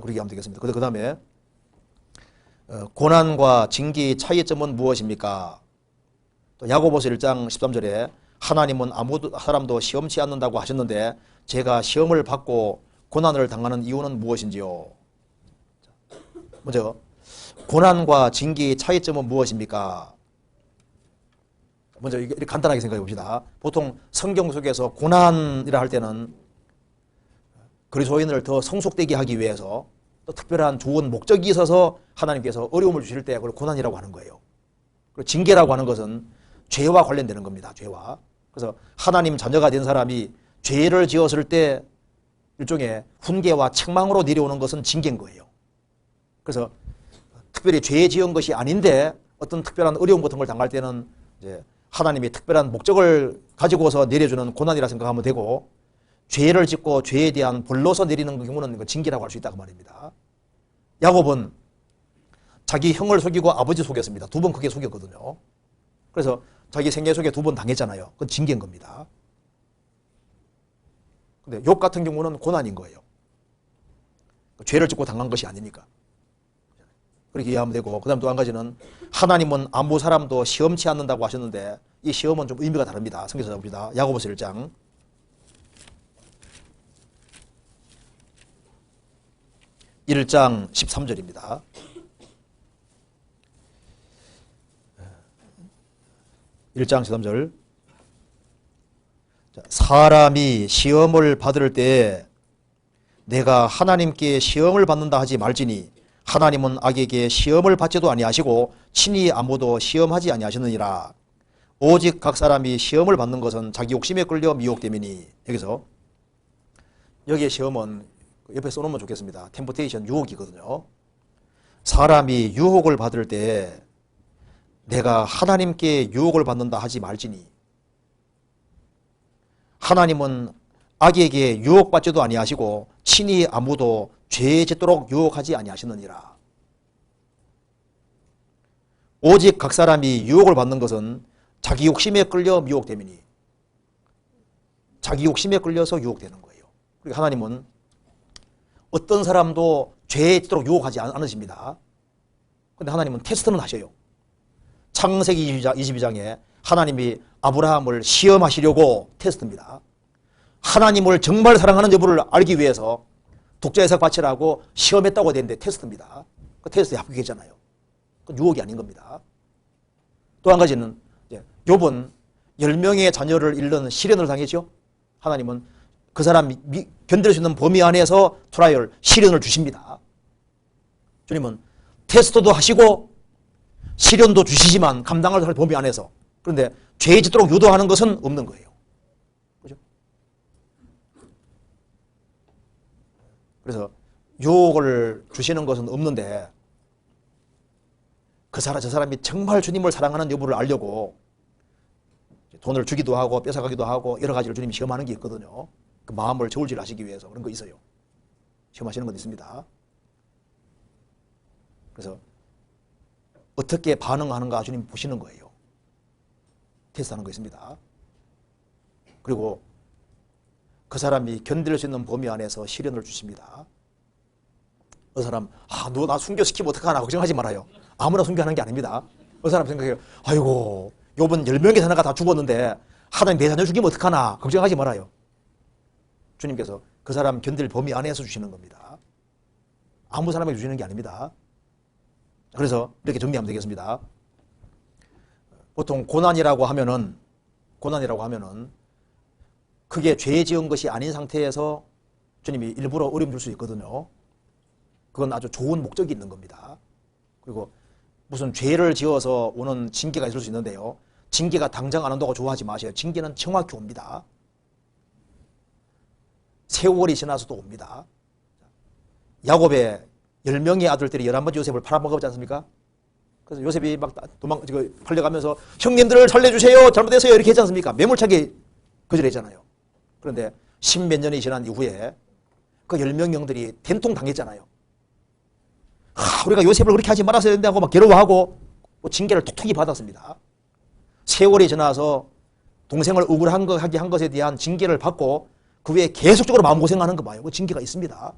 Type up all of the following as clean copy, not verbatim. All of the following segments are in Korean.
그렇게 하면 되겠습니다. 그 다음에 고난과 징계의 차이점은 무엇입니까? 또 야고보서 1장 13절에 하나님은 아무 사람도 시험치 않는다고 하셨는데 제가 시험을 받고 고난을 당하는 이유는 무엇인지요? 먼저 고난과 징계의 차이점은 무엇입니까? 먼저 이렇게 간단하게 생각해 봅시다. 보통 성경 속에서 고난이라 할 때는 그리스도인을 더 성숙되게 하기 위해서 또 특별한 좋은 목적이 있어서 하나님께서 어려움을 주실 때 그걸 고난이라고 하는 거예요. 그리고 징계라고 하는 것은 죄와 관련되는 겁니다. 죄와. 그래서 하나님 자녀가 된 사람이 죄를 지었을 때 일종의 훈계와 책망으로 내려오는 것은 징계인 거예요. 그래서 특별히 죄 지은 것이 아닌데 어떤 특별한 어려움 같은 걸 당할 때는 이제 하나님이 특별한 목적을 가지고서 내려주는 고난이라 생각하면 되고, 죄를 짓고 죄에 대한 벌로서 내리는 경우는 징계라고 할 수 있다고 말입니다. 야곱은 자기 형을 속이고 아버지 속였습니다. 두 번 크게 속였거든요. 그래서 자기 생애 속에 두 번 당했잖아요. 그건 징계인 겁니다. 근데 욥 같은 경우는 고난인 거예요. 죄를 짓고 당한 것이 아니니까. 그렇게 이해하면 되고, 그 다음 또 한 가지는 하나님은 아무 사람도 시험치 않는다고 하셨는데 이 시험은 좀 의미가 다릅니다. 성경에서 봅시다. 야고보서 1장 1장 13절입니다. (1장 13절) 사람이 시험을 받을 때 내가 하나님께 시험을 받는다 하지 말지니 하나님은 악에게 시험을 받지도 아니하시고 친히 아무도 시험하지 아니하셨느니라. 오직 각 사람이 시험을 받는 것은 자기 욕심에 끌려 미혹됨이니. 여기에 시험은 옆에 써놓으면 좋겠습니다. 템포테이션, 유혹이거든요. 사람이 유혹을 받을 때 내가 하나님께 유혹을 받는다 하지 말지니 하나님은 악에게 유혹받지도 아니하시고 친히 아무도 죄에 짓도록 유혹하지 아니하시느니라. 오직 각 사람이 유혹을 받는 것은 자기 욕심에 끌려 미혹됨이니. 자기 욕심에 끌려서 유혹되는 거예요. 그리고 하나님은 어떤 사람도 죄에 짓도록 유혹하지 않으십니다. 그런데 하나님은 테스트는 하셔요. 창세기 22장에 하나님이 아브라함을 시험하시려고 테스트입니다. 하나님을 정말 사랑하는 여부를 알기 위해서 독자의석 바치라고 시험했다고 되는데 테스트입니다. 그 테스트에 합격했잖아요. 그건 유혹이 아닌 겁니다. 또 한 가지는 욥은 10명의 자녀를 잃는 시련을 당했죠. 하나님은 그 사람 견딜 수 있는 범위 안에서 트라이얼, 시련을 주십니다. 주님은 테스트도 하시고 시련도 주시지만 감당할 범위 안에서. 그런데 죄에 짓도록 유도하는 것은 없는 거예요. 그죠? 그래서 유혹을 주시는 것은 없는데 저 사람이 정말 주님을 사랑하는 여부를 알려고 돈을 주기도 하고 뺏어가기도 하고 여러 가지를 주님이 시험하는 게 있거든요. 그 마음을 저울질하시기 위해서 그런 거 있어요. 시험하시는 건 있습니다. 그래서 어떻게 반응하는가 주님 보시는 거예요. 테스트하는 거 있습니다. 그리고 그 사람이 견딜 수 있는 범위 안에서 시련을 주십니다. 그 사람, 너 나 순교시키면 어떡하나 걱정하지 말아요. 아무나 순교하는 게 아닙니다. 그 사람 생각해요. 아이고, 욥은 10명의 자녀가 다 죽었는데 하나님 내 자녀 죽이면 어떡하나 걱정하지 말아요. 주님께서 그 사람 견딜 범위 안에서 주시는 겁니다. 아무 사람에게 주시는 게 아닙니다. 그래서 이렇게 정리하면 되겠습니다. 보통 고난이라고 하면은 그게 죄 지은 것이 아닌 상태에서 주님이 일부러 어려움 줄 수 있거든요. 그건 아주 좋은 목적이 있는 겁니다. 그리고 무슨 죄를 지어서 오는 징계가 있을 수 있는데요. 징계가 당장 안 온다고 좋아하지 마세요. 징계는 정확히 옵니다. 세월이 지나서도 옵니다. 야곱의 10명의 아들들이 11번째 요셉을 팔아먹었지 않습니까? 그래서 요셉이 막 팔려가면서 형님들을 살려주세요. 잘못했어요. 이렇게 했지 않습니까? 매몰차게 거절했잖아요. 그런데 10몇 년이 지난 이후에 그 10명 형들이 된통 당했잖아요. 우리가 요셉을 그렇게 하지 말았어야 된다고 막 괴로워하고 징계를 톡톡히 받았습니다. 세월이 지나서 동생을 억울하게 한 것에 대한 징계를 받고 그 후에 계속적으로 마음고생하는 거 봐요. 그 징계가 있습니다.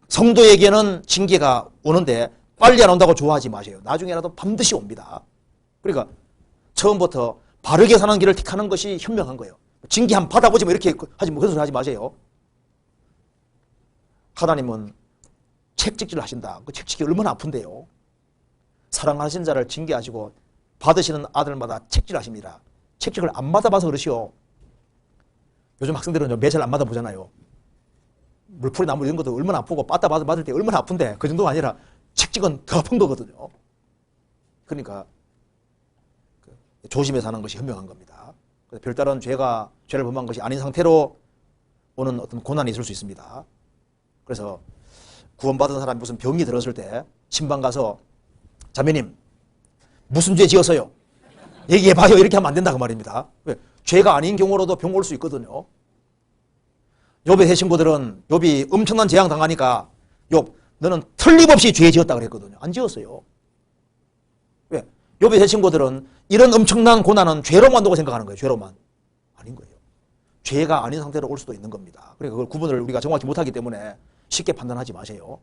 성도에게는 징계가 오는데 빨리 안 온다고 좋아하지 마세요. 나중에라도 반드시 옵니다. 그러니까 처음부터 바르게 사는 길을 택하는 것이 현명한 거예요. 징계 한번 받아보지 뭐 이렇게 하지 뭐 그런 소리 하지 마세요. 하나님은 책찍질을 하신다. 그 책찍이 얼마나 아픈데요. 사랑하신 자를 징계하시고 받으시는 아들마다 책질하십니다. 책찍을 안 받아봐서 그러시오. 요즘 학생들은 매잘 안 받아보잖아요. 물풀이 나무 이런 것도 얼마나 아프고 받을 때 얼마나 아픈데 그 정도가 아니라 책찍은 더 아픈 거거든요. 그러니까 조심해서 하는 것이 현명한 겁니다. 별다른 죄를 범한 것이 아닌 상태로 오는 어떤 고난이 있을 수 있습니다. 그래서 구원받은 사람이 무슨 병이 들었을 때 신방 가서 자매님 무슨 죄 지었어요? 얘기해봐요. 이렇게 하면 안 된다 그 말입니다. 왜? 죄가 아닌 경우로도 병 올 수 있거든요. 욥의 세 친구들은 욥이 엄청난 재앙 당하니까 욥 너는 틀림없이 죄 지었다 그랬거든요. 안 지었어요. 왜? 욥의 세 친구들은 이런 엄청난 고난은 죄로만 두고 생각하는 거예요. 죄로만. 아닌 거예요. 죄가 아닌 상태로 올 수도 있는 겁니다. 그러니까 그걸 구분을 우리가 정확히 못하기 때문에 쉽게 판단하지 마세요.